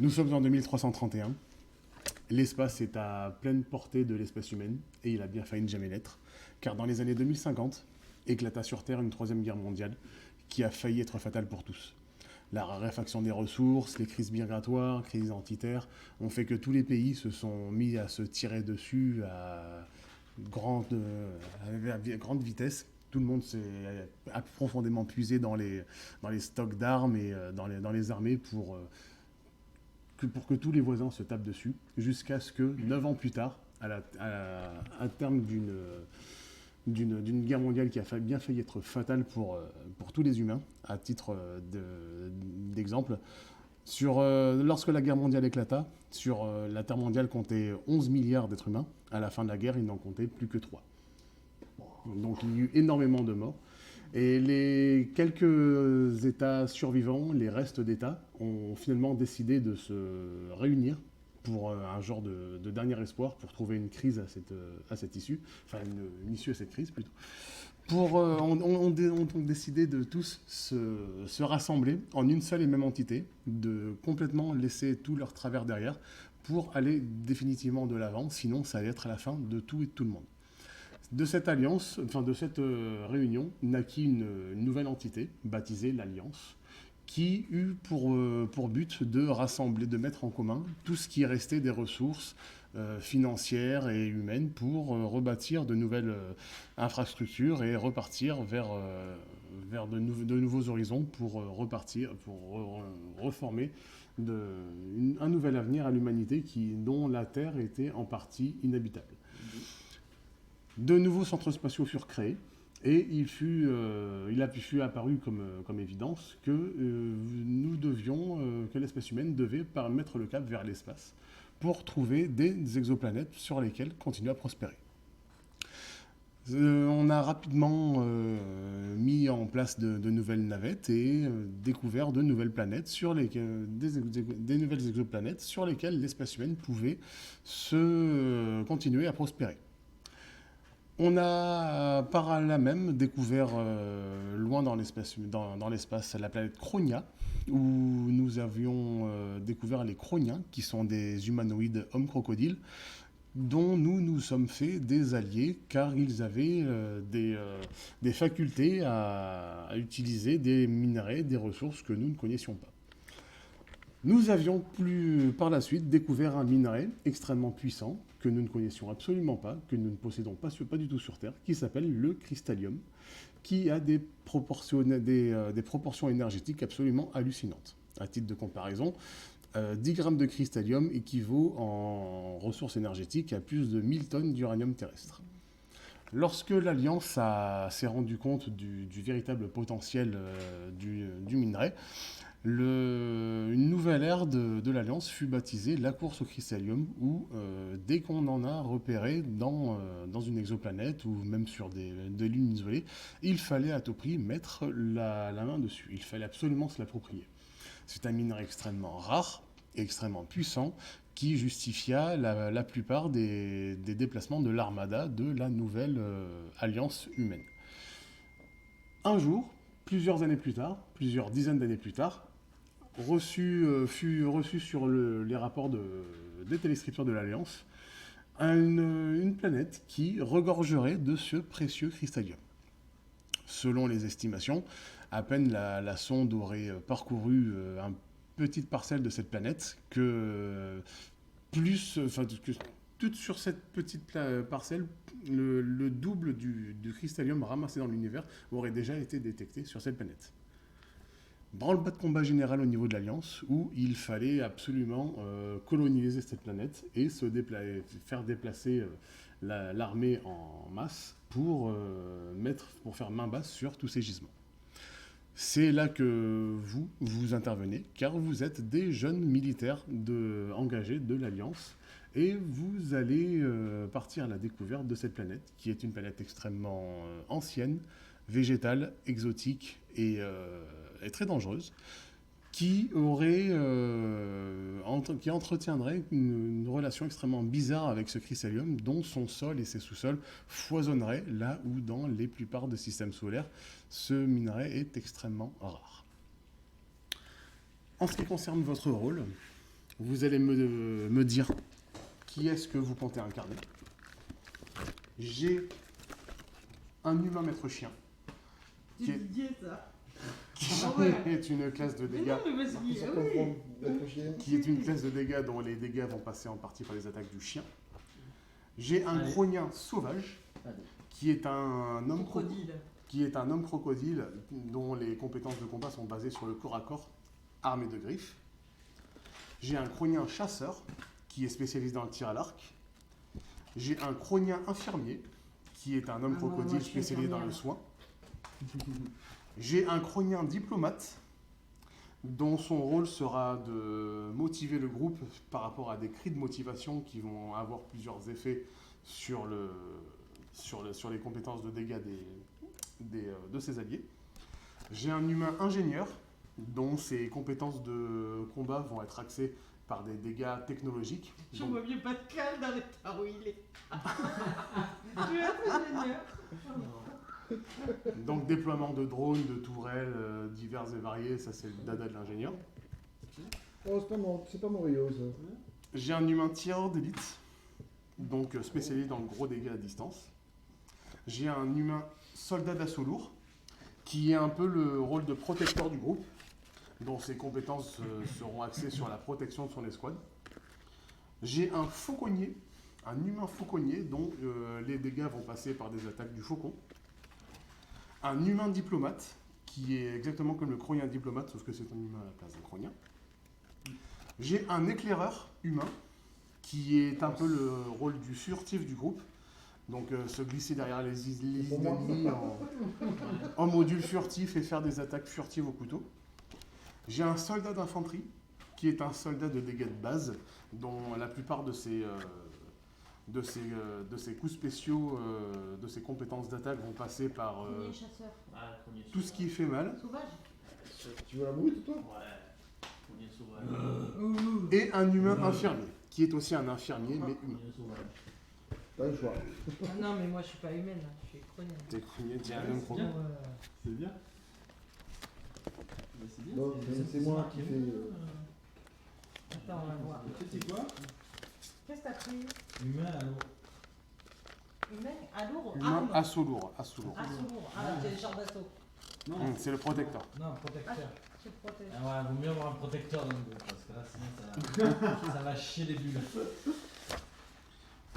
Nous sommes en 2331. L'espace est à pleine portée de l'espèce humaine, et il a bien failli ne jamais l'être, car dans les années 2050, éclata sur Terre une troisième guerre mondiale qui a failli être fatale pour tous. La raréfaction des ressources, les crises migratoires, crises identitaires, ont fait que tous les pays se sont mis à se tirer dessus à grande vitesse. Tout le monde a profondément puisé dans les stocks d'armes et dans les armées pour que tous les voisins se tapent dessus, jusqu'à ce que, 9 ans plus tard, à terme d'une guerre mondiale qui a bien failli être fatale pour tous les humains, à titre d'exemple, lorsque la guerre mondiale éclata, la Terre mondiale comptait 11 milliards d'êtres humains. À la fin de la guerre, il n'en comptait plus que 3. Donc il y a eu énormément de morts. Et les quelques États survivants, les restes d'États, ont finalement décidé de se réunir pour un genre de dernier espoir pour trouver une crise à cette issue, enfin une issue à cette crise plutôt. On décidé de tous se rassembler en une seule et même entité, de complètement laisser tout leur travers derrière pour aller définitivement de l'avant, sinon ça allait être à la fin de tout et de tout le monde. De cette alliance, enfin de cette réunion, naquit une nouvelle entité, baptisée l'Alliance, qui eut pour but de rassembler, de mettre en commun tout ce qui restait des ressources financières et humaines pour rebâtir de nouvelles infrastructures et repartir vers de nouveaux horizons pour reformer un nouvel avenir à l'humanité dont la Terre était en partie inhabitable. De nouveaux centres spatiaux furent créés et il fut apparu comme évidence que que l'espèce humaine devait mettre le cap vers l'espace pour trouver des exoplanètes sur lesquelles continuer à prospérer. On a rapidement mis en place de nouvelles navettes et découvert de nouvelles planètes des nouvelles exoplanètes sur lesquelles l'espèce humaine pouvait continuer à prospérer. On a par là même découvert loin dans l'espace la planète Chronia, où nous avions découvert les Chroniens, qui sont des humanoïdes hommes-crocodiles, dont nous nous sommes fait des alliés, car ils avaient des facultés à utiliser des minerais, des ressources que nous ne connaissions pas. Nous avions par la suite découvert un minerai extrêmement puissant que nous ne connaissions absolument pas, que nous ne possédons pas du tout sur Terre, qui s'appelle le cristallium, qui a des proportions énergétiques absolument hallucinantes. À titre de comparaison, 10 grammes de cristallium équivaut en ressources énergétiques à plus de 1000 tonnes d'uranium terrestre. Lorsque l'Alliance s'est rendu compte du véritable potentiel du minerai, une nouvelle ère de l'Alliance fut baptisée la course au cristallium, où dès qu'on en a repéré dans une exoplanète ou même sur des lunes isolées, il fallait à tout prix mettre la main dessus. Il fallait absolument se l'approprier. C'est un minerai extrêmement rare et extrêmement puissant qui justifia la plupart des déplacements de l'armada de la nouvelle alliance humaine. Un jour, plusieurs dizaines d'années plus tard, fut reçu sur les rapports des téléscripteurs de l'Alliance une planète qui regorgerait de ce précieux cristallium. Selon les estimations, à peine la sonde aurait parcouru une petite parcelle de cette planète que toute sur cette petite parcelle, le double du cristallium ramassé dans l'univers aurait déjà été détecté sur cette planète. Branle-bas de combat général au niveau de l'Alliance, où il fallait absolument coloniser cette planète et faire déplacer l'armée en masse pour faire main basse sur tous ces gisements. C'est là que vous intervenez, car vous êtes des jeunes militaires engagés de l'Alliance, et vous allez partir à la découverte de cette planète, qui est une planète extrêmement ancienne, végétale, exotique et très dangereuse, qui entretiendrait une relation extrêmement bizarre avec ce cristallium, dont son sol et ses sous-sols foisonneraient, là où dans les plupart des systèmes solaires, ce minerai est extrêmement rare. En ce qui concerne votre rôle, Vous allez me dire qui est-ce que vous comptez incarner. J'ai un humain maître chien. C'est Didier, ça. Qui Ah ouais. est une classe de Mais dégâts. non, mais parce qu'il... Ça ah comprend oui. d'être chien. Qui est une classe de dégâts dont les dégâts vont passer en partie par les attaques du chien. J'ai un Allez. Chronien sauvage, Allez. qui est un homme Crocodile. qui est un homme crocodile dont les compétences de combat sont basées sur le corps à corps, armé de griffes. J'ai un Chronien chasseur, qui est spécialisé dans le tir à l'arc. J'ai un Chronien infirmier, qui est un homme Ah, moi, crocodile je suis spécialisé dans le infirmière. soin. J'ai un Chronien diplomate, dont son rôle sera de motiver le groupe par rapport à des cris de motivation qui vont avoir plusieurs effets sur les compétences de dégâts de ses alliés. J'ai un humain ingénieur, dont ses compétences de combat vont être axées par des dégâts technologiques. Je Donc, vois bien Pascal dans l'état où il est. Je vais être ingénieur. donc déploiement de drones, de tourelles divers et variés, ça c'est le dada de l'ingénieur. Oh, c'est pas mon Rio, ça. J'ai un humain tireur d'élite, donc spécialisé dans le gros dégâts à distance. J'ai un humain soldat d'assaut lourd, qui est un peu le rôle de protecteur du groupe, dont ses compétences seront axées sur la protection de son escouade. J'ai un fauconnier, un humain fauconnier, dont les dégâts vont passer par des attaques du faucon. Un humain diplomate, qui est exactement comme le Chronien diplomate, sauf que c'est un humain à la place d'un Chronien. J'ai un éclaireur humain, qui est un peu le rôle du furtif du groupe. Donc se glisser derrière les Pour moi. ennemis en module furtif et faire des attaques furtives au couteau. J'ai un soldat d'infanterie, qui est un soldat de dégâts de base, dont la plupart de ses coups spéciaux, de ses compétences d'attaque vont passer par Premier chasseur. Ah, premier tout ce qui fait mal. Sauvage. Tu veux la brute, toi? Ouais. Premier sauvage. Et un humain infirmier, qui est aussi un infirmier, mais humain. Premier sauvage. T'as le choix. Ah non, mais moi je suis pas humaine, là. Je suis cronienne. T'es Chronien, t'es un homme C'est Chronien. bien. C'est bien. Bah, c'est bien. Non, c'est moi qui fais. Attends, on va voir. C'est quoi? Qu'est-ce que t'as pris? Humain à l'eau. Humain à lourd. Humain Arme. assaut lourd. Assaut lourd. Assaut lourd. Ah, c'est le char d'assaut. Non, C'est le protecteur. non, protecteur. Je protège. Ah ouais, vaut mieux avoir un protecteur dans le dos, parce que là sinon ça va chier des bulles.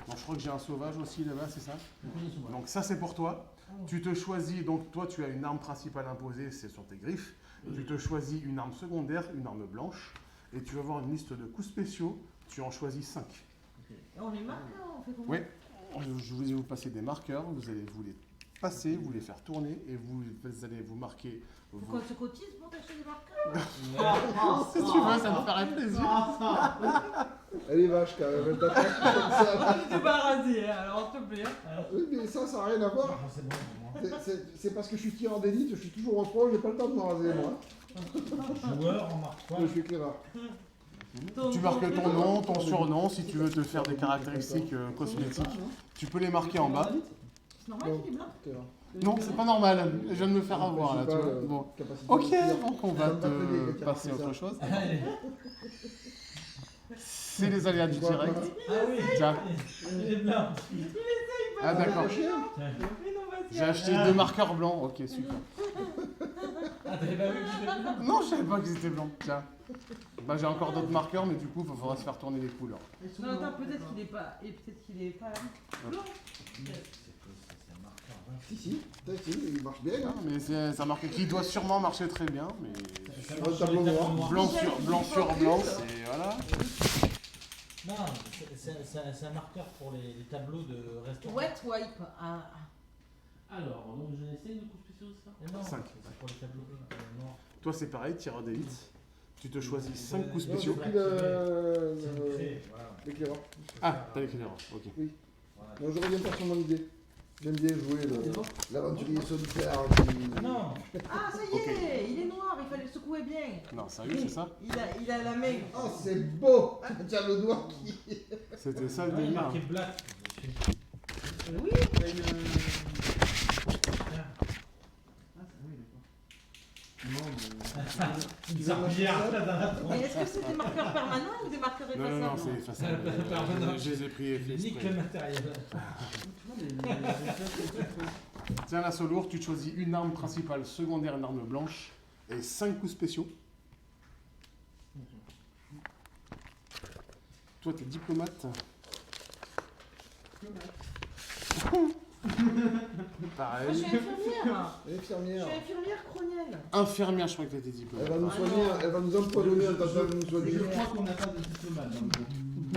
Bon, je crois que j'ai un sauvage aussi là-bas, c'est ça? Premier sauvage. Donc ça c'est pour toi. Oh. Tu te choisis, donc toi tu as une arme principale imposée, c'est sur tes griffes. Tu te choisis une arme secondaire, une arme blanche, et tu vas avoir une liste de coups spéciaux, tu en choisis 5. Et on les marque, là, on fait comment? Oui, je vais vous passer des marqueurs, vous allez vous les passer, vous les faire tourner, et vous allez vous marquer. Faut vos- qu'on se cotise pour t'acheter des marqueurs? Si tu veux, ça me ferait plaisir. Elle est vache quand même, elle t'attaque comme ça. Tu pas rasé, hein, alors s'il te plaît. Oui, mais ça n'a rien à voir. Ah, c'est bon pour moi. C'est parce que je suis tireur d'élite, je suis toujours en pro, j'ai pas le temps de me raser, moi. Joueur, on marque quoi? Je suis éclaireur. Tu marques ton nom, ton surnom, si tu veux te faire des caractéristiques cosmétiques. Tu peux les marquer en bas. C'est normal qu'il est blanc? Éclaireur. Non, c'est pas normal, je viens de me faire avoir là, tu vois. Bon. Bon. Capacité Ok, de tir. donc on va Ça me fait te des- passer à ça. autre chose. Allez. C'est les aléas du direct. Ah oui, Tiens. il est blanc. Ah d'accord. Mais non, vas-y. J'ai acheté 2 marqueurs blancs. Ok, super. Ah, t'avais pas vu que j'étais blanc? Non, je savais pas qu'ils étaient blancs. Tiens. Bah j'ai encore d'autres marqueurs, mais du coup, il faudra se faire tourner les couleurs. Non, attends, peut-être qu'il est pas. Et peut-être qu'il est pas. Blanc. C'est un marqueur, hein. Si, il marche bien. Ah, Hein. mais c'est un marqueur qui doit sûrement marcher très bien, mais Ça Sur marche le tableau les noir. tableaux blanc sur blanc, c'est voilà. Non, c'est un marqueur pour les tableaux de restaurant. Wet wipe. Ah. Alors, donc je n'essaye de coups spéciaux, c'est ça? Non, 5. c'est pour les tableaux noirs. Toi c'est pareil, tireur d'élite. Tu te choisis 5 coups Non, j'ai spéciaux. pris C'est créé, voilà. l'éclaireur. Ah, t'as l'éclaireur, ok. Voilà. Non, je reviens pas sur mon idée. J'aime bien jouer l'aventurier solitaire. Non, Ah, ça y est, il est noir, il fallait le secouer bien. Non, sérieux, c'est ça? Il a la main. Oh, c'est beau. Tiens le doigt qui. C'était ça le il est délire. marqué black. Oui. T'as une. Ah, oui, d'accord. Non, mais. Une Tu veux serpillière marquer ça là dans la tronche. Mais est-ce que c'est des marqueurs permanents ou des marqueurs Non, non, non, effaçables? c'est effaçable. Permanent. Je les ai pris Je nique exprès. le matériel. Tiens, l'assaut lourd, tu choisis une arme principale, secondaire, une arme blanche et 5 coups spéciaux. Toi, t'es diplomate. Pareil. Moi, je suis infirmière. Je Infirmière. suis infirmière cronienne. Infirmière, je crois que t'étais Elle diplomate. va nous Ah soigner, non. elle va nous empoisonner en tentant de nous Je soigner. crois qu'on n'a pas de diplomate dans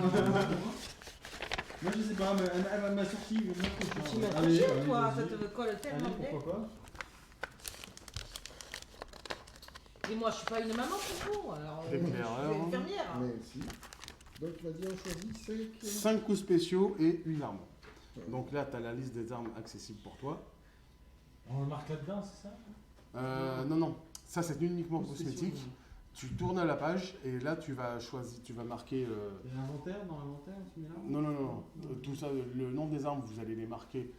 le groupe. Moi je sais pas, mais elle m'a sorti une autre chose. Tu m'as Allez, touché, allez, toi. vas-y. Ça te colle tellement Allez, bien. pourquoi pas. Et moi, je suis pas une maman pour vous. Alors, je Éclaireur. suis infirmière. Mais si. Donc tu m'as dit on choisit 5. 5 coups spéciaux et une arme. Donc là, tu as la liste des armes accessibles pour toi. On le marque là-dedans, c'est ça? Non, non, ça c'est uniquement cosmétique. Tu tournes à la page et là tu vas choisir, tu vas marquer. Il y a l'inventaire, dans l'inventaire, tu mets là. Non, non, non, non. Tout ça, le nom des armes, vous allez les marquer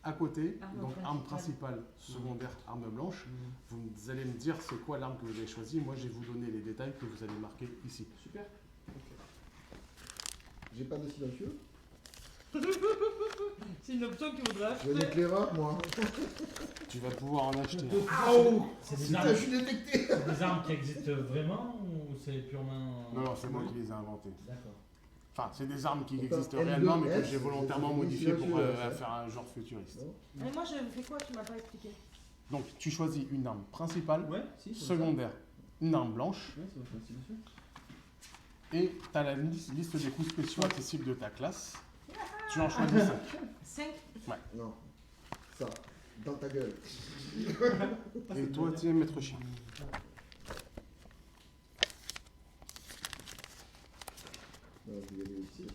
à côté. Arme Donc principale. arme principale, secondaire, arme blanche. Vous allez me dire c'est quoi l'arme que vous avez choisie. Moi, je vais vous donner les détails que vous allez marquer ici. Super. J'ai pas de silencieux. C'est une option qu'il faudrait J'ai un acheter. éclaireur, moi. Tu vas pouvoir en acheter. Oh C'est des Putain, armes, je suis détecté. c'est des armes qui existent vraiment ou c'est purement. Non, non, c'est moi qui les ai inventées. D'accord. Enfin, c'est des armes qui Attends, existent L2, réellement, mais que S, j'ai volontairement c'est modifiées pour silencieux, ça. faire un genre futuriste. Non. Mais moi, je fais quoi? Tu m'as pas expliqué. Donc, tu choisis une arme principale, Ouais, si. secondaire, une arme blanche, Ouais, ça va faire aussi, bien sûr. et tu as la liste des coups spéciaux accessibles de ta classe. Tu en choisis 5. 5. Non. Ça. Dans ta gueule. Et toi, tu es maître chien. Non, je vais aller ici.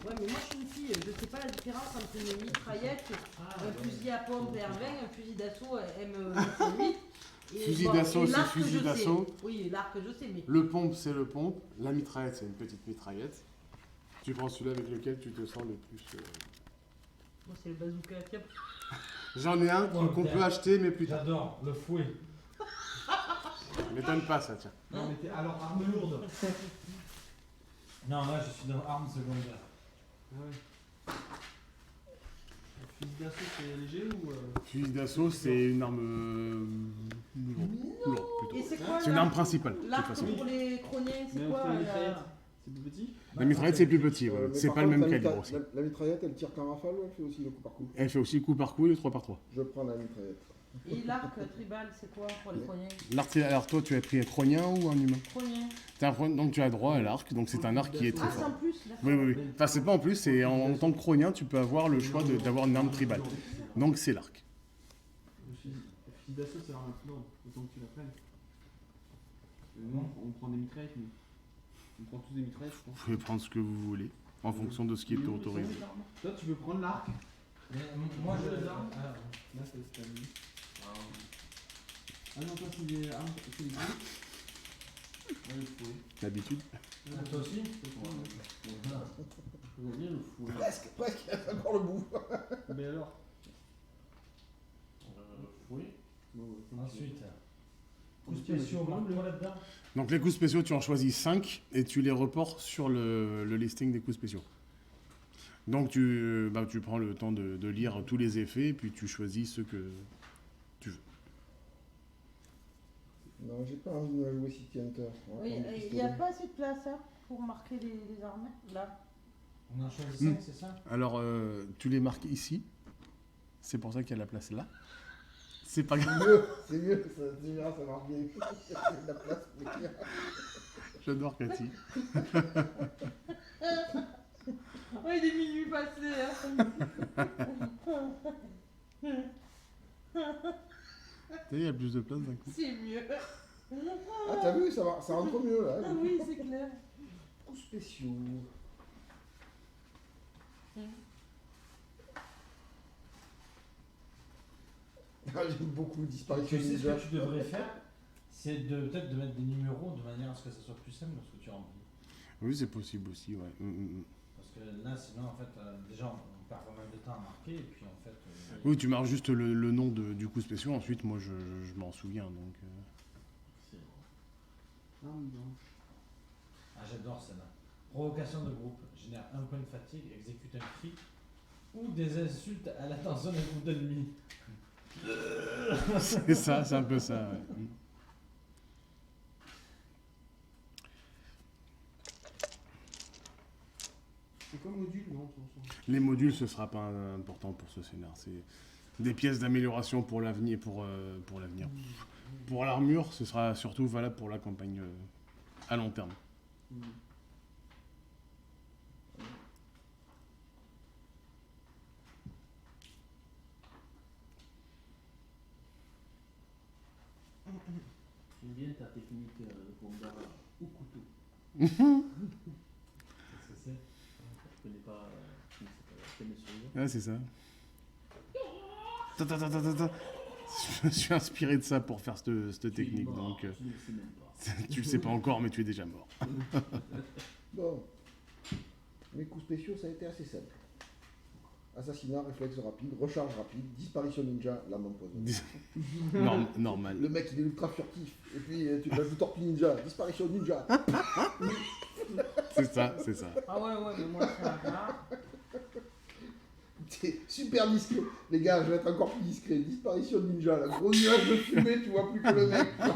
Ouais, mais moi, je suis une fille. Je sais pas la différence entre une mitraillette, un fusil à pompe R20, un fusil d'assaut M8. Fusil d'assaut, et c'est l'arc, fusil je sais. d'assaut. Oui, l'arc, je sais, mais. Le pompe, c'est le pompe. La mitraillette, c'est une petite mitraillette. Tu prends celui-là avec lequel tu te sens le plus. Moi, c'est le bazooka. Tiens. J'en ai un Ouais, qu'on ok. peut acheter, mais plus tard. J'adore le fouet. M'étonne pas ça, tiens. Non, mais t'es alors arme lourde. Non, là je suis dans arme secondaire. Ah ouais. Le fusil d'assaut, c'est léger ou. Fusil d'assaut, c'est une arme lourde Et plutôt. c'est quoi C'est une arme principale, de toute l'arc façon. pour les croniers? C'est Mais quoi on fait la la- mitraillette. C'est plus petit. La mitraillette, c'est plus petit, ouais. Mais C'est par pas le contre, même la calibre mitra- aussi. La mitraillette, elle tire qu'en rafale ou elle fait aussi le coup par coup? Elle fait aussi coup par coup et 3 par 3. Je prends la mitraillette. Et l'arc tribal, c'est quoi pour les croniers? Alors toi, tu as pris un cronien ou un humain? Croniens. Donc tu as droit à l'arc, donc c'est un arc qui est très Ah, c'est fort. en plus, d'accord. Oui, oui, oui. Enfin, c'est pas en plus, c'est en tant que cronien, tu peux avoir le choix d'avoir une arme tribale. Donc c'est l'arc. Le fusil d'assaut, c'est l'arme la plus lourde. Autant que tu la prennes. Non, on prend des mitraillettes, mais. On prend tous des mitraillettes, je Vous pense. pouvez prendre ce que vous voulez, en fonction de ce qui est autorisé. Toi, tu veux prendre l'arc. Mais moi je. Les armes. Ah, Là, c'est la nuit. Ah non, toi, c'est des armes. C'est des gros. Ouais, le fouet. D'habitude. ah, toi aussi? Ah. Je veux bien le fouet. Presque, presque, il reste encore le bout. Mais alors. Oui. Bon, ouais, Ensuite, Ok, coups spéciaux, mais marque-toi là-dedans. Donc les coups spéciaux, tu en choisis 5 et tu les reportes sur le listing des coups spéciaux. Donc tu prends le temps de lire tous les effets et puis tu choisis ceux que tu veux. Non, j'ai pas envie de me jouer City Hunter. On va Oui, prendre le il n'y pistolet. a pas assez de place hein, pour marquer les armes. Là. On en choisit 5, c'est ça? Alors tu les marques ici. C'est pour ça qu'il y a la place là. C'est pas grave. C'est mieux, ça, déjà, ça marche bien. Il y a de la place pour écrire. J'adore Cathy. Oh, il est minuit passé. Hein. Il y a plus de place d'un coup. C'est mieux. Ah, t'as vu, ça rentre mieux là. Ah oui, c'est clair. Coups spéciaux. Ah, j'aime beaucoup disparition Tu sais ce ninja. que tu devrais faire? C'est peut-être de mettre des numéros de manière à ce que ça soit plus simple lorsque tu remplis. Oui, c'est possible aussi, ouais. Parce que là, sinon, en fait, déjà, on perd pas mal de temps à marquer, et puis en fait... Oui, tu marques juste le nom du coup spécial, ensuite moi je m'en souviens donc. C'est Ah oui, non. Ah, j'adore celle-là. Provocation de groupe, génère un point de fatigue, exécute un cri, ou des insultes à l'attention d'un groupe d'ennemis. C'est ça, c'est un peu ça. Ouais. C'est quoi le module, non Les modules, ce sera pas important pour ce scénar. C'est des pièces d'amélioration pour l'avenir, pour l'avenir. Pour l'armure, ce sera surtout valable pour la campagne à long terme. J'aime bien ta technique de combat au couteau. Qu'est-ce que c'est? Je connais pas comment ça s'appelle, Thème sur les Ah, c'est ça. Attends. Je me suis inspiré de ça pour faire cette technique. Donc, Je ne le sais même pas. tu le sais pas encore, mais tu es déjà mort. Bon. Mes coups spéciaux, ça a été assez simple. Assassinat, réflexe rapide, recharge rapide, disparition ninja, lame empoisonnée. Normal. Le mec, il est ultra furtif. Et puis, tu rajoutes torpille ninja, disparition ninja. C'est ça. Ah ouais, mais moi, c'est un gars. T'es super discret. Les gars, je vais être encore plus discret. Disparition ninja, la gros nuage de fumée, tu vois plus que le mec. Ah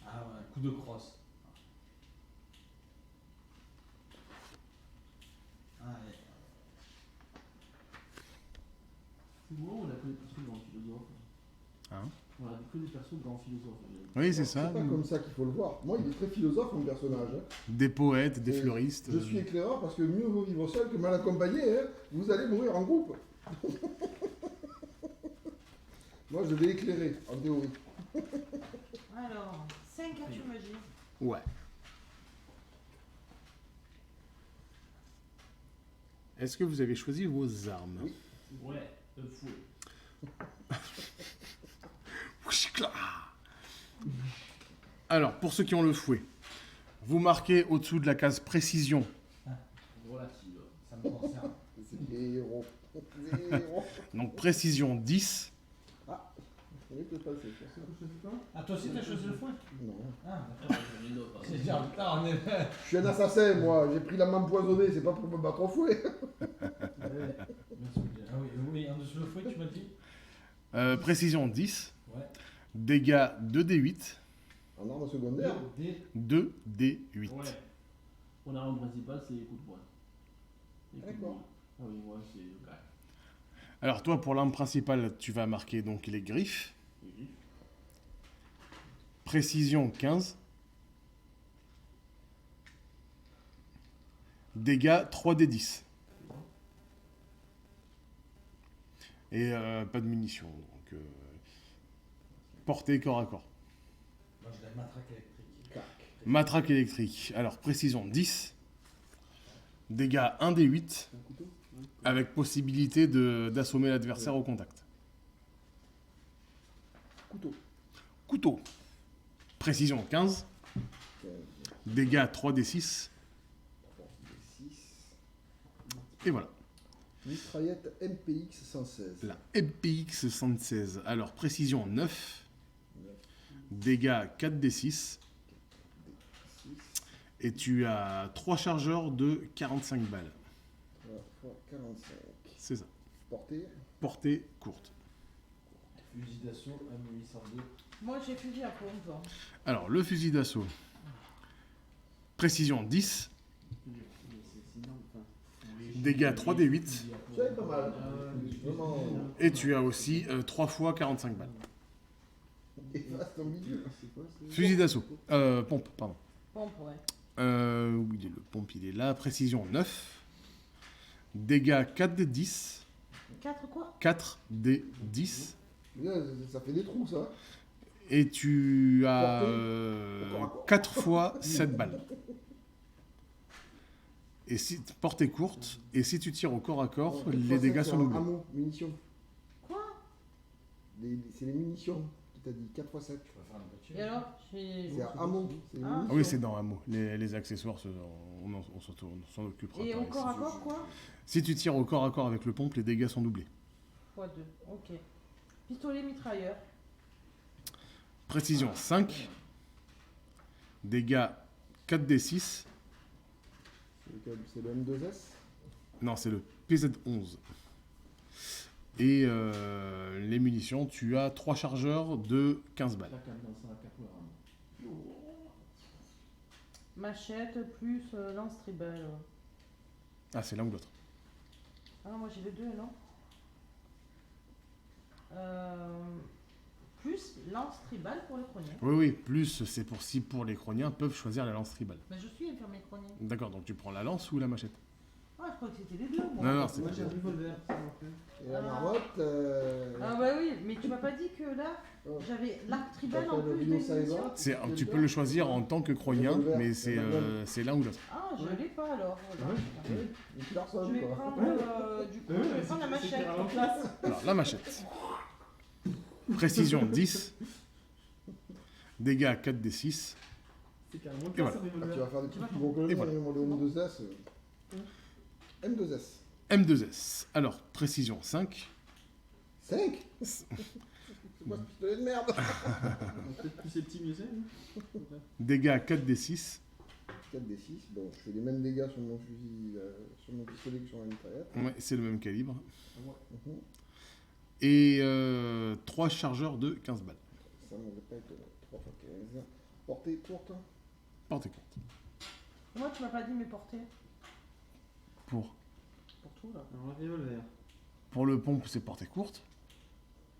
ouais, coup de crosse. Ah, ouais. C'est moi, on a que des persos de grands philosophes. Hein? On a que des persos de grands philosophes. Oui, c'est ça. C'est pas comme ça qu'il faut le voir. Moi, il est très philosophe, mon personnage. Hein. Des poètes, des Et fleuristes. Je suis éclaireur parce que mieux vaut vivre seul que mal accompagné. Hein. Vous allez mourir en groupe. Moi, je vais éclairer, en théorie. Alors, 5 actions magie. Ouais. Est-ce que vous avez choisi vos armes? Oui. Ouais, le fou. Alors, pour ceux qui ont le fouet, vous marquez au-dessous de la case précision. Relative. Ça me concerne. C'est les héros. Les héros. Donc précision 10. On est peut-être passé sur ça. Ah, toi aussi, t'as choisi le fouet? Non. Ah, d'accord. J'en ai d'autres. C'est déjà putain, on est... Je suis un assassin, moi. J'ai pris la main empoisonnée. C'est pas pour me battre au fouet. Ah oui, en dessous le fouet, tu m'as dit? Précision 10. Ouais. Dégâts 2d8. En arme secondaire. 2d8. Ouais. Mon arme principale, c'est les coups de poing. Les coups de D'accord. poing. Ah oui, moi, c'est le gars. Alors toi, pour l'arme principale, tu vas marquer donc les griffes. Oui. Précision 15. Dégâts 3d10. Et pas de munitions. Donc, portée corps à corps. Moi, je l'ai matraque électrique. Matraque électrique. Alors, précision 10. Dégâts 1d8. Un couteau. Avec possibilité d'assommer l'adversaire au contact. Couteau. Couteau. Précision 15. Dégâts 3d6. 6. Et voilà. Mitraillette MPX 116. La MPX 116. Alors, précision 9. Dégâts 4d6. 6. Et tu as 3 chargeurs de 45 balles. 3 fois 45. C'est ça. Portée. Portée courte. Fusil d'assaut M802. Moi, j'ai fusil à pompe. Alors, le fusil d'assaut. Précision 10. Dégâts 3d8. C'est pas mal. Vraiment. Et tu as aussi 3 fois 45 balles. Et vaste ambigu. Fusil d'assaut. Pompe, pardon. Pompe, ouais. Oui, le pompe, il est là. Précision 9. Dégâts 4d10. 4 quoi? 4d10. Ça fait des trous, ça. Et tu as Portée. 4 fois 7 balles. Et si portée courte, et si tu tires au corps à corps, les dégâts sont doublés. Ammo, munitions. Quoi? C'est les munitions qui t'a dit 4 x 7. Tu vas faire un petit. Et alors, j'ai... C'est à Hamon. C'est une Ah. Ah munition. oui, c'est dans un mot. Les accessoires, on s'en occupera. Et pas au ici. corps à corps, quoi? Si tu tires au corps à corps avec le pompe, les dégâts sont doublés. x2, ok. Pistolet mitrailleur. Précision 5. Dégâts 4d6. C'est lequel? C'est le M2S. Non, c'est le PZ11. Et les munitions, tu as 3 chargeurs de 15 balles. La carte dans sa capoeira. Machette plus lance tribal. Ah, c'est l'un ou l'autre. Ah, moi j'ai les deux, non? Plus lance tribal pour les croniens. Oui, oui, plus c'est pour si pour les croniens peuvent choisir la lance tribale. Mais je suis infirmier cronien. D'accord, donc tu prends la lance ou la machette? Ah, je crois que c'était les deux, moi. Non, non, c'est Moi pas j'ai un revolver, ça m'a fait. Et la Ah. marmotte. Ah, bah oui, mais tu m'as pas dit que là, Oh. j'avais l'arc tribal T'as en fait le plus Rio des Saiba munitions. Tu peux le choisir en tant que cronien, Revolver, mais revolver. c'est l'un ou l'autre. Ah, je l'ai pas alors. Voilà. Et puis Larson, Je vais quoi. prendre, du coup, je vais prendre la machette. en classe. Alors, la machette. Précision 10. Dégâts 4d6. C'est carrément Et classe, voilà. un Ah, tu revolver. vas faire des trucs plus gros que le Et mien, voilà. moi, le M2S. M2S. M2S. Alors, précision 5. 5. C'est quoi ce pistolet de merde? Peut-être plus c'est petit, mieux c'est. hein. Dégâts 4d6. 4d6. Bon, je fais les mêmes dégâts sur mon fusil, sur mon pistolet que sur ma mitraillette. Ouais, c'est le même calibre. Mhm. Et 3 chargeurs de 15 balles. Ça ne devrait pas être 3 x 15. Portée courte. Portez compte. Moi, tu m'as pas dit mes portées. Pour Pour tout, là. Alors, un revolver. Pour le pompe, c'est portée courte.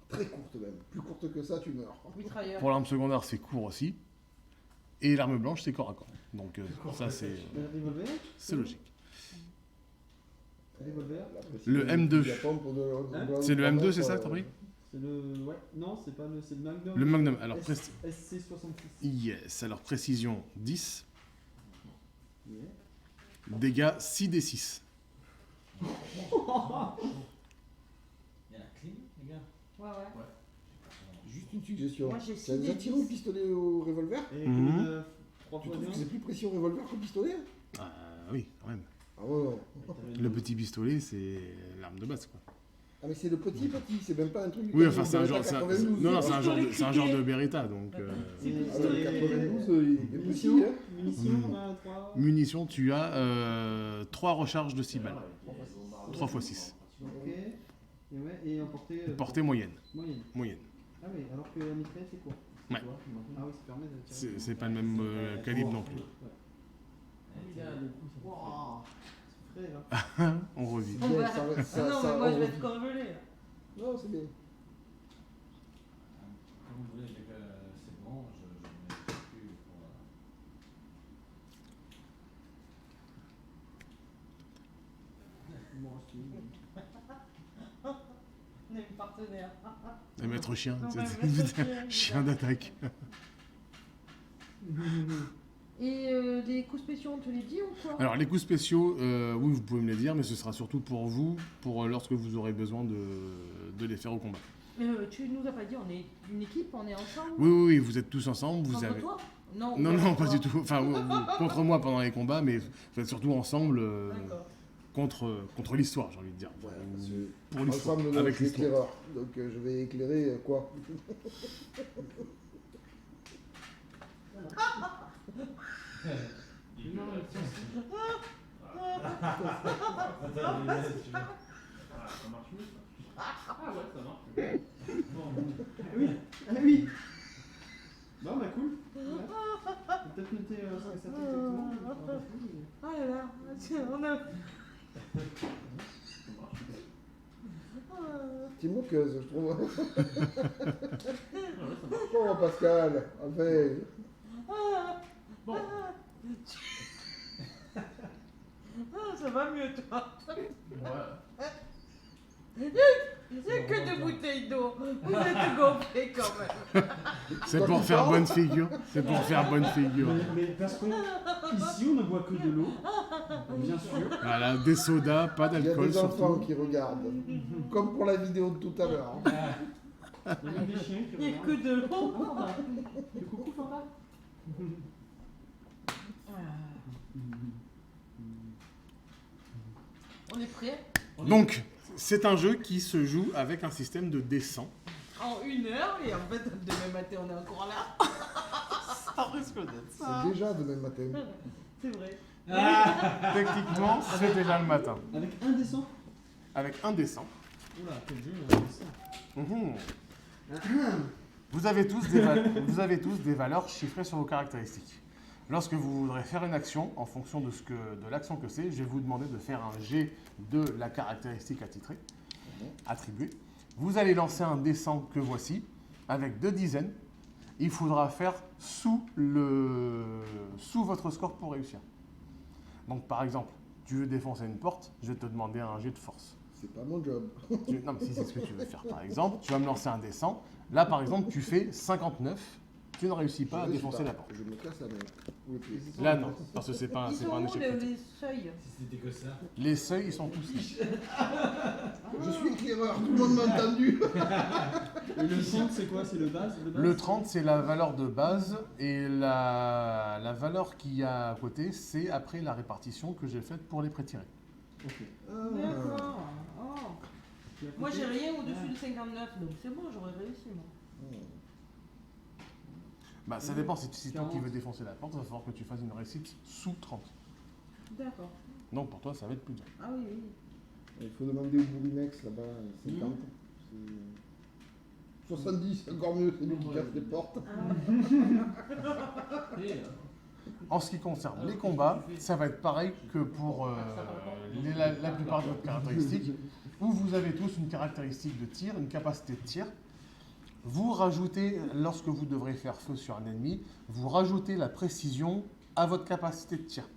Très courte même. Plus courte que ça, tu meurs. Mitrailleur. Pour l'arme secondaire, c'est court aussi. Et l'arme blanche, c'est corps à corps. Donc ça, c'est Un revolver. logique. Revolver. La précision Le M2. du Japon pour de- C'est le M2, c'est ça, euh, t'as pris? C'est le. Ouais, non, c'est pas le. C'est le Magnum. Le Magnum. Alors, SC66. yes. Alors, précision 10. Yeah. Dégâts 6d6. Il y a la clim, les gars. Ouais, ouais. Juste une suggestion. Moi, j'ai Tu as déjà 6 tiré au pistolet au revolver? Et Mhm. 3 Tu fois trouves que 2. c'est plus précis au revolver qu'au pistolet? Ah oui, quand même. Ah ouais, ouais. Le petit pistolet, c'est l'arme de base, quoi. Ah mais c'est le petit, c'est même pas un truc... Oui, enfin, c'est un genre... Beretta c'est un- 92, Non, non, quoi. c'est un genre de Beretta, donc... C'est Et- Ah, le 92, il est petit, Munitions, hein. munitions, on a 3. Munitions, tu as 3 recharges de 6 balles. 3 x 6. Ok. Et ouais, et en portée. Portée moyenne. Moyenne. Moyenne. Ah oui, alors que la mitraille c'est quoi? Ouais. Ah oui, ça permet de tirer. C'est pas le même calibre non plus. Wow, c'est frais là. On revit. On va- Ça- Ah non, ça- mais ça- moi, je on- vais être corvelé, là. Non, c'est bien. Comme vous voulez, dès que c'est bon, je mets le cul pour. Bon, c'est une- On est partenaire. Et maître chien. Non, c'est- mais c'est- maître chien, Chien d'attaque. Et des coups spéciaux, on te les dit ou quoi? Alors, les coups spéciaux, oui, vous pouvez me les dire, mais ce sera surtout pour vous, pour lorsque vous aurez besoin de les faire au combat. Tu nous as pas dit, on est une équipe, on est ensemble? Oui, oui, oui, vous êtes tous ensemble. Vous Contre avez... toi? Non, Non, contre non, pas toi. du tout. Enfin, contre moi pendant les combats, mais vous êtes surtout ensemble D'accord. contre l'histoire, j'ai envie de dire. Ouais, parce que Pour l'histoire, ensemble, avec je suis l'histoire. éclaireur. Donc je vais éclairer quoi? Non, mais tiens, Ça marche mieux ça. Ah ouais, ça marche. Ah oui. Bon bah cool. Ouais. Faut peut-être noter ça exactement. je me rappelle plus, mais- Ah là là, tiens, on a... T'es moqueuse, je trouve. Ah ouais, ça marche. Bon, Pascal, enfin. Bon, Ah, ça va mieux, toi. ouais. C'est que de bouteilles d'eau. Vous êtes gonflés quand même. C'est Toi pour qui faire parles. bonne figure. C'est pour faire bonne figure. Mais parce qu'on ici on ne boit que de l'eau, bien sûr. Voilà, des sodas, pas Il y a d'alcool des enfants surtout. qui regardent. Comme pour la vidéo de tout à l'heure. Il y a des chiens qui Il n'y a que regardent. de l'eau. Le coucou Fanta. On est prêt? Donc, c'est un jeu qui se joue avec un système de descente. En 1 heure et en fait, demain matin, on est encore là. Ça risque d'être C'est déjà demain matin. C'est vrai. Techniquement, c'est déjà le matin. Avec un descend. Avec un descend. Oula, quel jeu, un descend. Mhm. Vous avez tous des valeurs chiffrées sur vos caractéristiques. Lorsque vous voudrez faire une action, en fonction de l'action que c'est, je vais vous demander de faire un jet de la caractéristique attribuée. Vous allez lancer un descend que voici, avec 2 dizaines. Il faudra faire sous votre score pour réussir. Donc par exemple, tu veux défoncer une porte, je vais te demander un jet de force. C'est pas mon job. Non, mais si c'est ce que tu veux faire, par exemple, tu vas me lancer un descend. Là, par exemple, tu fais 59. Tu ne réussis pas à Je réussis défoncer pas. la porte. Je me casse la main. Ou le pied. Là, non, parce que c'est pas Ils sont un où échec les critique. seuils? Si c'était que ça. Les seuils, ils sont tous là. Je suis éclaireur, tout le monde m'a entendu. Et le 30, c'est quoi? C'est le base? Le 30, c'est la valeur de base. Et la valeur qu'il y a à côté, c'est après la répartition que j'ai faite pour les prétirés. Ok. D'accord. Oh. Puis à Moi, côté- j'ai rien au-dessus de 59, donc c'est bon, j'aurais réussi, moi. Bah, ça dépend. Si c'est toi qui 40. veux défoncer la porte, il va falloir que tu fasses une réussite sous 30. D'accord. Donc pour toi, ça va être plus dur. Ah oui, oui. Il faut demander au Bourinex là-bas, 50. C'est 70, encore mieux, c'est lui qui casse les portes. Et, En ce qui concerne les combats, ça va être pareil que pour la plupart de vos caractéristiques, où vous avez tous une caractéristique de tir, une capacité de tir. Vous rajoutez, lorsque vous devrez faire feu sur un ennemi, vous rajoutez la précision à votre capacité de tir.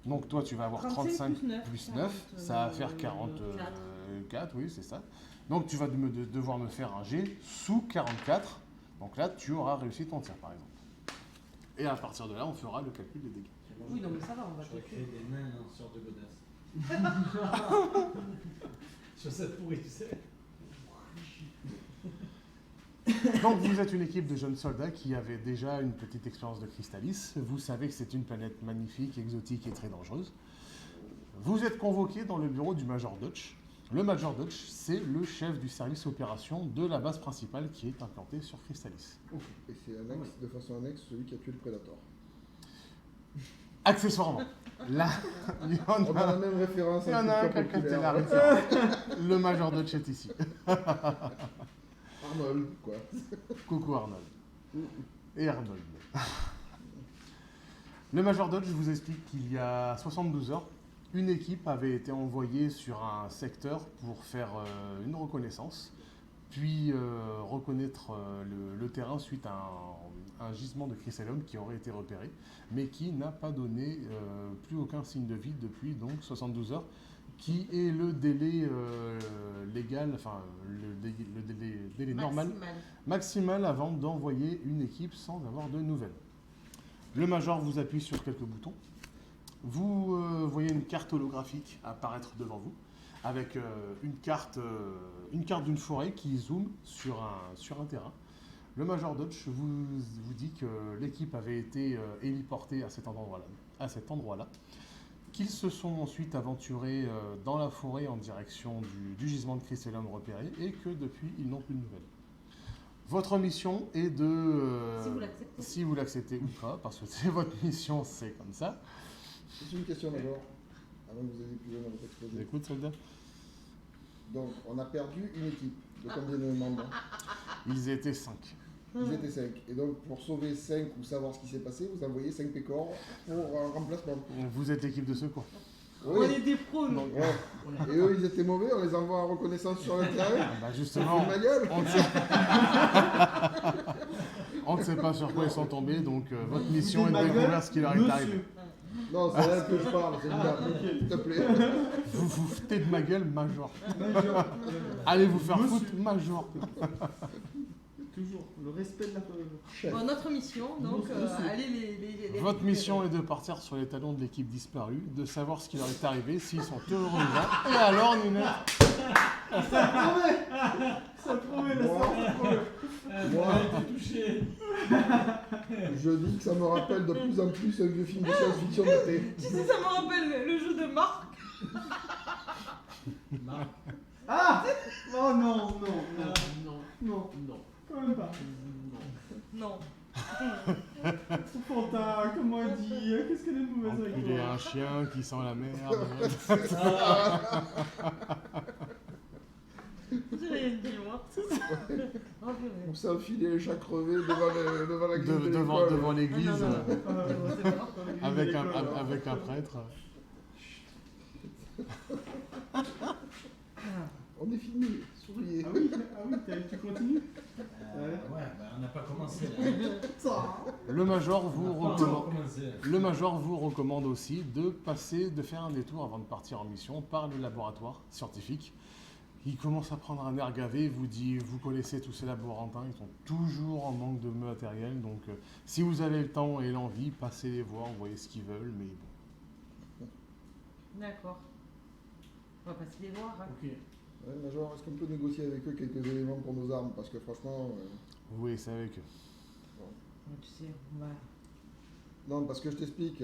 Donc toi, tu vas avoir 35 plus 9, ça va faire 44, oui, c'est ça. Donc tu vas devoir me faire un jet sous 44. Donc là, tu auras réussi ton tir, par exemple. Et à partir de là, on fera le calcul des dégâts. Oui, non, mais ça va, on va J'aurais te créé des nains lanceurs de godasses. Sur cette pourrie, tu sais. Donc vous êtes une équipe de jeunes soldats qui avaient déjà une petite expérience de Crystalis. Vous savez que c'est une planète magnifique, exotique et très dangereuse. Vous êtes convoqués dans le bureau du Major Dutch. Le Major Dutch, c'est le chef du service opération de la base principale qui est implantée sur Crystalis. Et c'est annexe, de façon annexe, celui qui a tué le Predator. Accessoirement, là, il y en On a la a, même référence. il y en a un qui a culture capté la populaire. référence. Le Major Dutch est ici. Arnold, quoi. Coucou Arnold. Et Arnold. Le Major Dodge vous explique qu'il y a 72 heures, une équipe avait été envoyée sur un secteur pour faire une reconnaissance, puis reconnaître le terrain suite à un gisement de chrysalium qui aurait été repéré, mais qui n'a pas donné plus aucun signe de vie depuis donc 72 heures, qui est le délai légal, enfin le délai normal, maximal avant d'envoyer une équipe sans avoir de nouvelles. Le Major vous appuie sur quelques boutons. Vous voyez une carte holographique apparaître devant vous, avec une carte d'une forêt qui zoome sur un terrain. Le Major Dutch vous dit que l'équipe avait été héliportée à cet endroit-là, qu'ils se sont ensuite aventurés dans la forêt en direction du gisement de chrysalium repéré et que depuis, ils n'ont plus de nouvelles. Votre mission est de... si vous l'acceptez ou pas, parce que c'est votre mission, c'est comme ça. C'est une question d'abord, avant que vous ayez plus loin dans votre exposé. Écoute, soldat. Donc, on a perdu une équipe. De combien de membres? Ils étaient 5. Ils étaient 5. Et donc, pour sauver 5 ou savoir ce qui s'est passé, vous envoyez 5 pécores pour un remplacement. Vous êtes l'équipe de secours. On Oui. est des pros, nous. Donc, Ouais. Et eux, ils étaient mauvais, on les envoie en reconnaissance sur le terrain. bah Ça justement, fout de ma gueule. on ne sait pas sur quoi ils sont tombés, donc votre mission est Ma de gueule, découvrir ce qui leur est arrivé. monsieur. Non, c'est là que je parle, c'est bien. S'il te plaît. Vous vous foutez de ma gueule, Major. Major. Allez vous faire Monsieur. foutre, Major. toujours. Le respect de la Chef. Bon, notre mission, donc, allez les Votre mission est de partir sur les talons de l'équipe disparue, de savoir ce qui leur est arrivé, s'ils sont toujours vivants. Et alors, Ninette, Ça promet la Moi, Moi, j'ai touché. je dis que ça me rappelle de plus en plus un vieux film de science-fiction daté. Tu sais, ça me rappelle le jeu de Marc. Marc. Ah Oh non, non, Non, non, non, non, non, quand même pas. Non. Fanta, comment elle dit qu'est-ce qu'elle est mauvaise avec enculer toi un chien qui sent la merde. J'ai rien dit, moi. Oh, purée. On s'est enfilé les chats crevés devant la grille de l'école. Devant l'église, Ah, non, non. C'est bon, c'est bon. avec un prêtre. On est filmé, souriez. Ah oui, tu continues Ouais, bah, on n'a pas commencé là. Ça Le major On vous n'a pas recommande. encore commencé. Le major vous recommande aussi de faire un détour avant de partir en mission par le laboratoire scientifique. Il commence à prendre un air gavé, vous dit, vous connaissez tous ces laborantins, ils sont toujours en manque de matériel, donc si vous avez le temps et l'envie, passez les voir, voyez ce qu'ils veulent, mais bon. D'accord. On va passer les voir. Hein. Ok. Ouais, Major, est-ce qu'on peut négocier avec eux quelques éléments pour nos armes? Parce que franchement... Vous voyez ça avec eux. Tu sais, on va... Non, parce que je t'explique,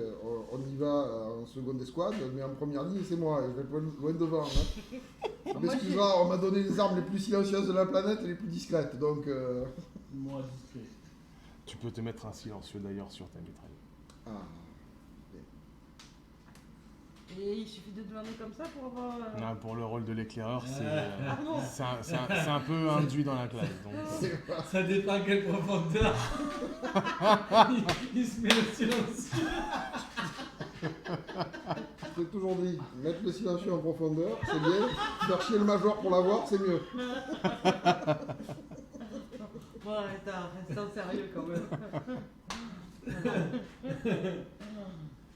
on y va en seconde escouade, mais en première ligne, c'est moi, et je vais être loin devant. Hein. Moi, M'excusera, on m'a donné les armes les plus silencieuses de la planète et les plus discrètes, donc... moi discret. Tu peux te mettre un silencieux d'ailleurs sur ta mitraille. Ah, Et il suffit de demander comme ça pour avoir... Non, pour le rôle de l'éclaireur, Ah bon. c'est un peu induit dans la classe. Donc, c'est pas... Ça dépend à quelle profondeur. il se met le silencieux. Je t'ai toujours dit, mettre le silencieux en profondeur, c'est bien. Faire chier le Major pour l'avoir, c'est mieux. Bon, reste en sérieux quand même.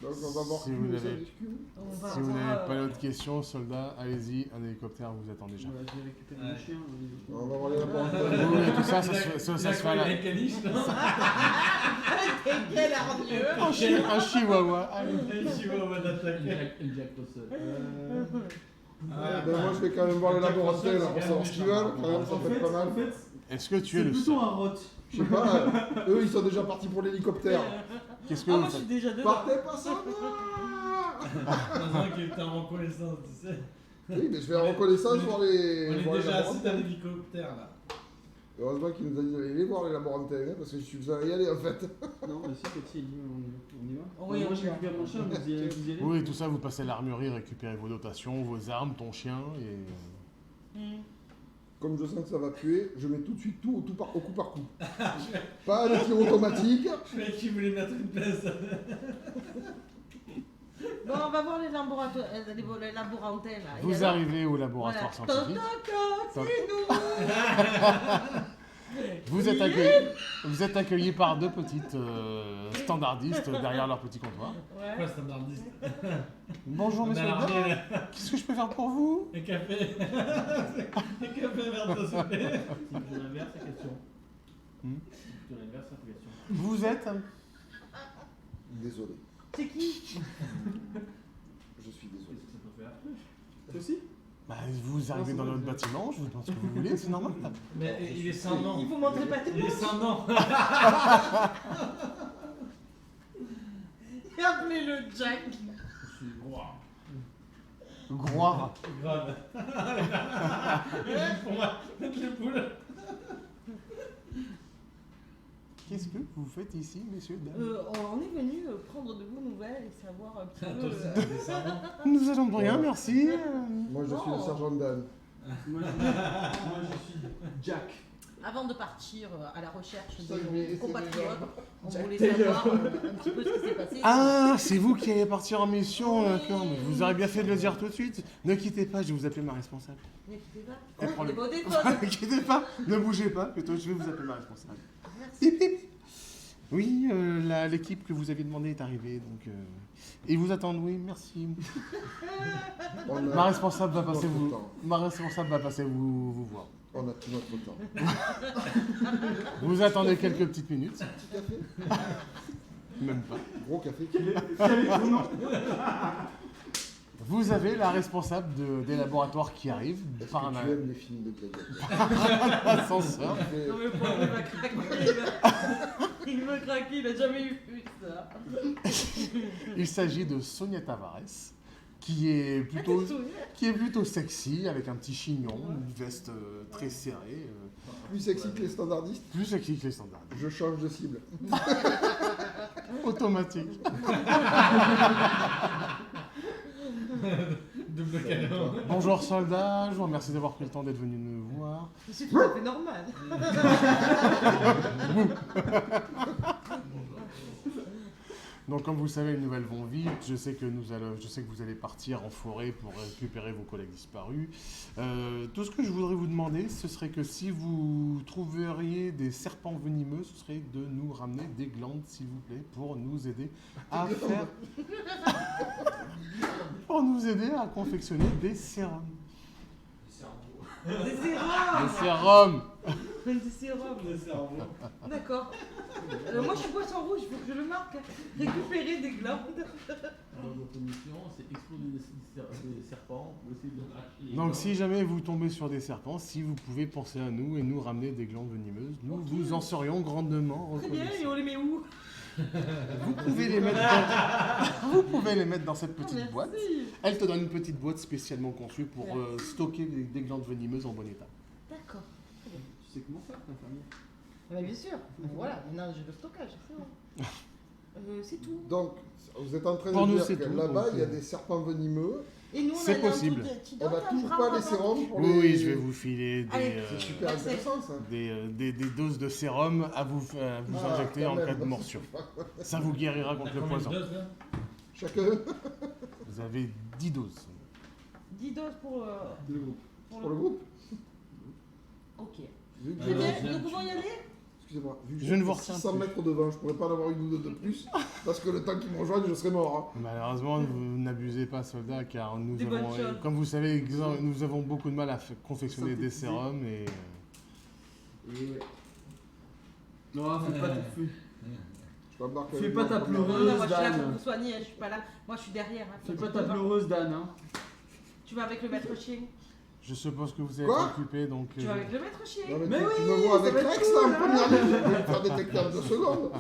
Donc on va voir Si qui vous nous avez- s'excuse. On va si vous voir, n'avez pas d'autres questions, soldats, allez-y, un hélicoptère vous attend déjà. Voilà, j'ai récupéré Ouais. mon chien. On va voir les laboratoires. Oui, tout ça, ça se fait à la... Un caniche, non? Et quel hargneux. Un chihuahua. Allez. Un chihuahua d'attaque. El Jack Russell. Ben, moi je vais quand même voir les laboratoires là, pour savoir ce qu'ils veulent, quand même, ça peut être pas mal. En fait, Est-ce que tu es c'est le plutôt seul? un rot. Je sais pas, eux ils sont déjà partis pour l'hélicoptère. Qu'est-ce que Ah, vous moi je suis faites? déjà dedans. Partez pas ça Dans un qui est en reconnaissance, tu sais. Oui, mais je vais en reconnaissance voir On les est déjà assis laboratoires. dans l'hélicoptère là. Heureusement qu'il nous a dit d'aller voir les laboratoires, hein, parce que je suis besoin d'y aller en fait. Non, mais si, Petit, il dit on y va. Oui, Moi, on je y va. récupère mon chien, vous y allez. Oui, tout ça, vous passez à l'armurerie, récupérez vos dotations, vos armes, ton chien, et... Comme je sens que ça va puer, je mets tout de suite tout au coup par coup. Pas de tir automatique. Je croyais qu'il voulait mettre une place. Bon, on va voir les laboratoires, les laborantins là. Et Vous alors arrivez au laboratoire Voilà. scientifique. Toc, c'est nous. Vous êtes accueillis par deux petites standardistes derrière leur petit comptoir. Ouais. Quoi, standardiste? Bonjour, On a monsieur. l'armée, là. Qu'est-ce que je peux faire pour vous? Un café. Un café vert de souper. C'est plutôt l'inverse la question. Hmm. C'est plutôt l'inverse la question. Vous êtes? Désolé, C'est qui? je suis désolé. Qu'est-ce que ça peut faire? Toi aussi Bah, vous arrivez dans notre bâtiment, je vous demande ce que vous voulez, c'est normal. Mais il est sans nom. Il vous montrer pas tout. Il est sans nom. Et appelez-le Jack. Je suis roi. Groire. Grave. Pour moi, mettre les poules. Qu'est-ce que vous faites ici, messieurs, dames? On est venu prendre de vos nouvelles et savoir un petit peu. Toi aussi, t'es sans nom. Nous allons rien, merci. Moi je suis le sergent Dan. Moi, je suis Jack. Avant de partir à la recherche Ça, de mais nos c'est compatriotes, on Jack voulait Taylor. savoir un petit peu ce qui s'est passé. Ah, c'est vous qui allez partir en mission, d'accord. Mais vous aurez bien fait de le dire tout de suite. Ne quittez pas, je vais vous appeler ma responsable. Ne quittez pas. Elle prend On le- est au téléphone. Ne quittez pas, ne bougez pas, plutôt je vais vous appeler ma responsable. Merci. Hip, hip. Oui, l'équipe que vous aviez demandé est arrivée, donc ils vous attendent. Oui, merci. On a- Ma responsable va passer notre vous. temps. Ma responsable va passer vous voir. On a tout notre temps. Vous attendez quelques petites minutes. Petit café. Même pas. Gros café. Vous avez la responsable des laboratoires qui arrive Est-ce par que un tu aimes les films de gladiateurs? ascenseur. Non mais pauvre, il va craquer là. Il me craque, il a jamais eu ça. Il s'agit de Sonia Tavares, qui est plutôt sexy, avec un petit chignon, une veste très serrée, Plus sexy que les standardistes. plus sexy que les standards. Je change de cible. Automatique. Double canon. Bonjour soldat, je vous remercie d'avoir pris le temps d'être venu nous voir. C'est tout à fait normal. Donc comme vous le savez, les nouvelles vont vite. Je sais que vous allez partir en forêt pour récupérer vos collègues disparus. Tout ce que je voudrais vous demander, ce serait que si vous trouveriez des serpents venimeux, ce serait de nous ramener des glandes, s'il vous plaît, pour nous aider à confectionner des sérums. Des sérums. Des sérums. Des sérums. D'accord. Moi je suis poisson rouge, il faut que je le marque. Récupérer des glandes. Alors, notre mission, c'est exploser des serpents pour essayer de arracher les Donc glandes. si jamais vous tombez sur des serpents, si vous pouvez penser à nous et nous ramener des glandes venimeuses, nous Ok. vous en serions grandement Très bien, et reconnaissants. on les met où? Vous pouvez les mettre dans cette petite Merci. boîte. Elle te donne une petite boîte spécialement conçue pour Merci. stocker des glandes venimeuses en bon état. D'accord. Tu sais comment faire, ta famille? Mais bien sûr. Voilà, maintenant j'ai le stockage, c'est bon. C'est tout. Donc, vous êtes en train Pour de nous, dire c'est que tout, là-bas, donc, il y a des serpents venimeux. Et nous, on C'est a possible. un truc On n'a toujours pas les sérums pour les... Oui, je vais vous filer Allez, C'est super intéressant, ça. des doses de sérum à vous Ah, injecter quand en même. cas de morsure. Ça vous guérira contre le poison. Chacun. Vous avez 10 doses. 10 doses pour, Le groupe. Pour le groupe. Ok. Vu que Très bien, j'ai- nous pouvons y aller? Excusez-moi, vu que Je ne j'ai vous retiens 600 plus. mètres devant, je pourrais pas en avoir une ou deux de plus, parce que le temps qu'ils me rejoignent, je serais mort. Malheureusement, vous n'abusez pas, soldats, car nous Des avons, bonnes choses. comme vous savez, nous avons beaucoup de mal à confectionner des Synthétiser. sérums et Et ouais. Non, fais pas tout feu. Je t'embarque Fais avec pas moi ta en pleureuse. première. Non, moi je suis là pour Dan. vous soigner, je suis pas là. Moi je suis derrière. Hein. Fais Toi, pas tu ta vas. pleureuse, Dan. Hein. Tu vas avec le maître chien. je suppose que vous allez Quoi être occupé, donc Tu vas avec le maître chien. Non, mais, Mais tu oui, me vois ça avec va être Rex cool, là en hein. première ligne, je vais me faire détecter en 2 secondes.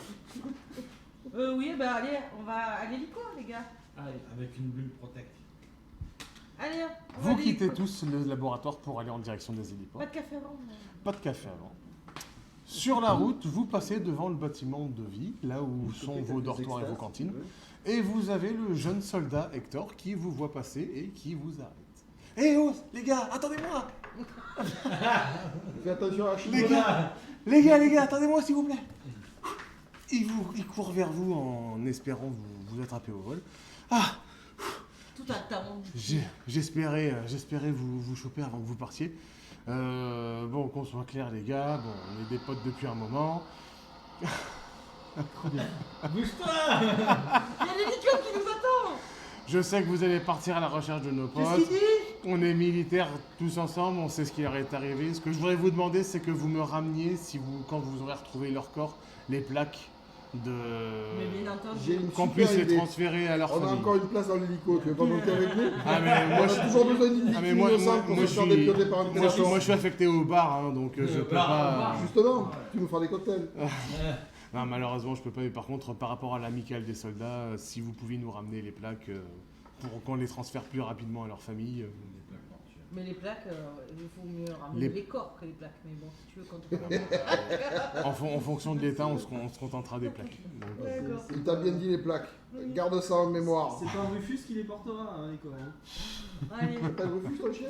Oui, bah allez, on va à l'hélico, les gars. Allez, Avec une bulle protect. Allez, on va vous à quittez l'hélico. tous le laboratoire pour aller en direction des héliports. Pas de café avant. Pas de café avant. Sur la route, vous passez devant le bâtiment de vie, là où sont vos dortoirs et vos cantines, et vous avez le jeune soldat Hector qui vous voit passer et qui vous arrête. Eh oh, les gars, attendez-moi! Fais attention à la chine. Les gars, attendez-moi s'il vous plaît! Il court vers vous en espérant vous attraper au vol. Ah, Tout à temps. j'espérais vous choper avant que vous partiez. Bon, qu'on soit clair les gars, bon, on est des potes depuis un moment. Bouge-toi. Il y a l'hélico qui nous attend. Je sais que vous allez partir à la recherche de nos Qu'est-ce potes. qu'il dit? On est militaires tous ensemble, on sait ce qui leur est arrivé. Ce que je voudrais vous demander, c'est que vous me rameniez, quand vous aurez retrouvé leur corps, les plaques Mais bien entendu. J'ai une qu'on super puisse les idée. transférer à leur On a famille. encore une place dans l'hélico, tu veux pas monter avec nous? Ah mais On moi a je, toujours besoin d'une ah, mais victime innocente pour moi, se faire je suis- dépioter par un moi, je poisson. moi, je suis affecté au bar, hein, donc je peux pas. Justement, tu nous feras des cocktails. Non, malheureusement, je peux pas. Mais par contre, par rapport à l'amicale des soldats, si vous pouviez nous ramener les plaques pour qu'on les transfère plus rapidement à leur famille. Mais les plaques, il faut mieux ramener Les- les corps que les plaques. Mais bon, si tu veux, quand on En fonction de l'état, on se contentera des plaques. Donc, D'accord. Il t'a bien dit les plaques. Garde ça en mémoire. C'est pas un Rufus qui les portera, hein, les corps. Allez, T'as le refus ton chien?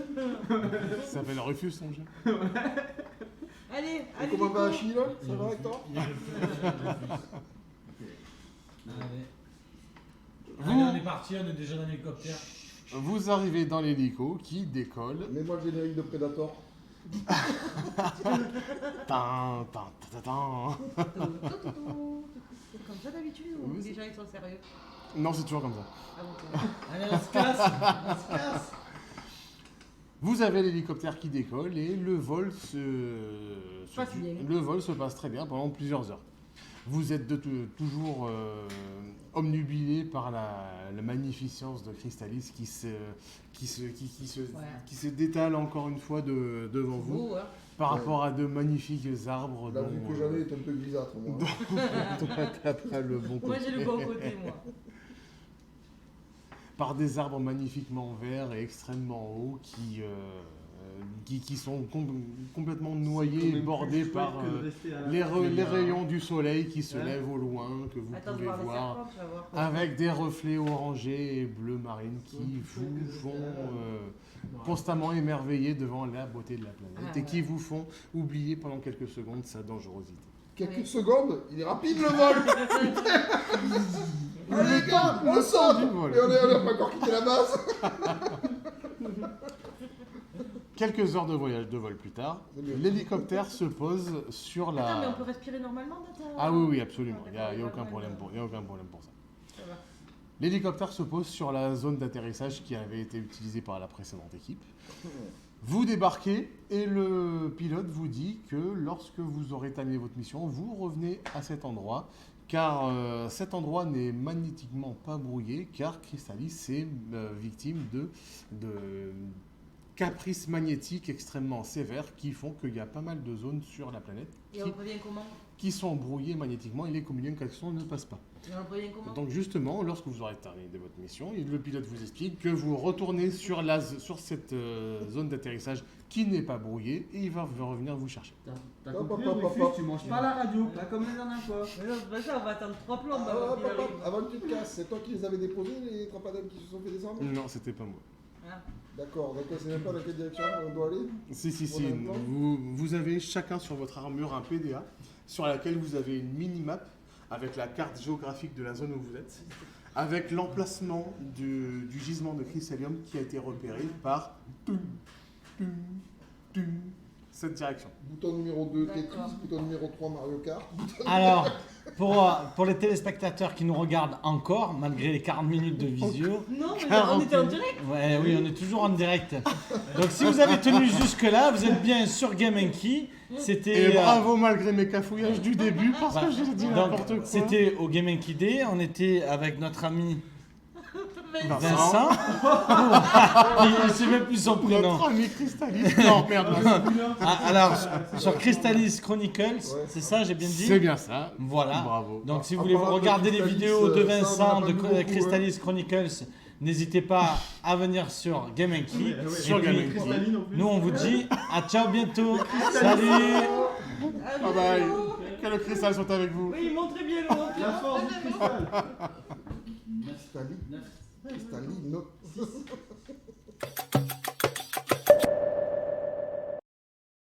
ça s'appelle Rufus, son jeu. allez, Et allez. comment va Nico. Achille là? Ça va avec toi? Allez. Allez, on est parti, on est déjà dans l'hélicoptère. Vous arrivez dans l'hélico qui décolle. Mets-moi le générique de Predator. Tin, tin, tin, tin. C'est comme ça d'habitude ou Oui, les gens ils sont sérieux? Non, c'est toujours comme ça. Ah bon, Allez, on se casse. On se casse. Vous avez l'hélicoptère qui décolle et le vol Passe bien. le vol se passe très bien pendant plusieurs heures. Vous êtes toujours omnubilé par la magnificence de Crystalis qui se détale encore une fois devant vous Beau, hein. par rapport à de magnifiques arbres La vue que j'en ai est un peu grisâtre, moi. t'as pas le bon côté. Moi j'ai le bon côté, moi. Par des arbres magnifiquement verts et extrêmement hauts qui sont complètement noyés et bordés par les rayons du soleil qui se lèvent au loin, que vous Attends, je pouvez vais voir les voir, serpents, tu vas voir. avec des reflets orangés et bleu marine qui vous font constamment émerveiller devant la beauté de la planète et qui vous font oublier pendant quelques secondes sa dangerosité. Quelques secondes, il est rapide le vol. Allez les gars, on saute. du vol. Et on n'a pas encore quitté la base. Quelques heures de vol plus tard, C'est bien. l'hélicoptère se pose sur la... Attends, mais on peut respirer normalement dans ta... Ah oui, oui, absolument. Il n'y a, D'accord, aucun ouais, problème ouais. pour, il y a aucun problème pour ça. Ça va. L'hélicoptère se pose sur la zone d'atterrissage qui avait été utilisée par la précédente équipe. Vous débarquez et le pilote vous dit que lorsque vous aurez terminé votre mission, vous revenez à cet endroit, car cet endroit n'est magnétiquement pas brouillé, car Crystalis est victime de caprices magnétiques extrêmement sévères qui font qu'il y a pas mal de zones sur la planète Et on prévient comment? qui sont brouillées magnétiquement et les communications ne passent pas. Et on prévient comment? Donc justement, lorsque vous aurez terminé votre mission, le pilote vous explique que vous retournez sur cette zone d'atterrissage qui n'est pas brouillée et il va revenir vous chercher. T'as Hop, compris, hop, hop, Rufus, hop. tu manges pas la radio, pas comme la dernière fois. Mais non, c'est pas ça, on va attendre 3 plombes Ah, avant hop, qu'il hop, hop. arrive. Avant que tu te casses, c'est toi qui les avais déposés, les trampadelles qui se sont fait descendre? Non, c'était pas moi. Ah. D'accord, donc on sait même pas dans quelle direction on doit aller. Si, On a le temps. vous avez chacun sur votre armure un PDA sur laquelle vous avez une mini-map avec la carte géographique de la zone où vous êtes, avec l'emplacement du gisement de Crystallium qui a été repéré par cette direction. Bouton numéro 2 D'accord. Tetris, bouton numéro 3 Mario Kart. Alors, pour les téléspectateurs qui nous regardent encore, malgré les 40 minutes de visio, Non, mais on était en direct. ouais, oui, on est toujours en direct. Donc si vous avez tenu jusque-là, vous êtes bien sur Game & Key. C'était Et bravo malgré mes cafouillages du début parce que j'ai dit donc, n'importe quoi. c'était au Game & Key Day. On était avec notre ami Vincent. Vincent. Il ne sait même plus son prénom. Notre ami Crystalis. Non, merde. Ah, alors, sur Crystalis Chronicles, c'est ça, j'ai bien dit? C'est bien ça. Voilà. Bravo. Donc si vous En voulez parlant de regarder les Crystalis, vidéos de ça, on en a Vincent, pas de vu beaucoup, Crystalis Chronicles, n'hésitez pas à venir sur Game & Key. Sur Et Game puis, & Key. Cristalline en plus. nous on vous dit à ciao bientôt. Salut. Bye bye. Que le cristal soit avec vous. Oui, montrez bien le haut. La force du cristal. Staline. 9. Staline.